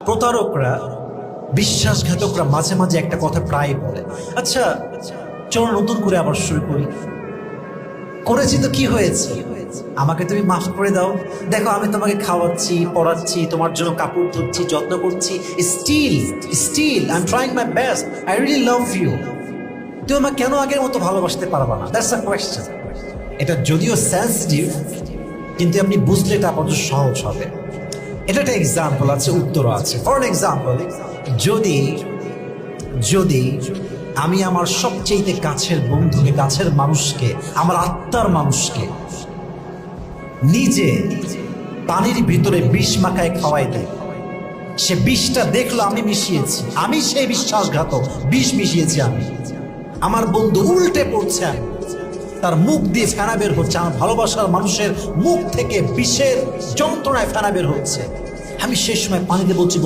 প্রতারকরা, বিশ্বাসঘাতকরা মাঝে মাঝে একটা কথা প্রায় বলে, আচ্ছা চলো নতুন করে আবার শুরু করি। করেছি তো কি হয়েছে, আমাকে তুমি মাফ করে দাও। দেখো আমি তোমাকে খাওয়াচ্ছি, পড়াচ্ছি, তোমার জন্য কাপড় ধুচ্ছি, যত্ন করছি, still still I am trying my best, I really love you. তুমি আমাকে কেন আগের মতো ভালোবাসতে পারবা না? That's a question. এটা যদিও সেন্সিটিভ, কিন্তু আপনি বুঝলে এটা আপনার সহজ হবে। এটা একটা এক্সাম্পল আছে, উত্তরও আছে। ফর এক্সাম্পল, যদি যদি আমি আমার সবচেয়ে কাছের বন্ধুকে, কাছের মানুষকে, আমার আত্মার মানুষকে নিজে পানির ভিতরে বিষ মাখায় খাওয়াই দেয়, সে বিষটা দেখলো আমি মিশিয়েছি, আমি সেই বিশ্বাসঘাতক, বিষ মিশিয়েছি আমি, আমার বন্ধু উল্টে পড়ছে, আমি তার মুখ দিয়ে ফেনা বের হচ্ছে, আমার ভালোবাসার মানুষের মুখ থেকে বিষের যন্ত্রণায় ফেনা বের হচ্ছে, আমি সেই সময় পানিতে বলছি,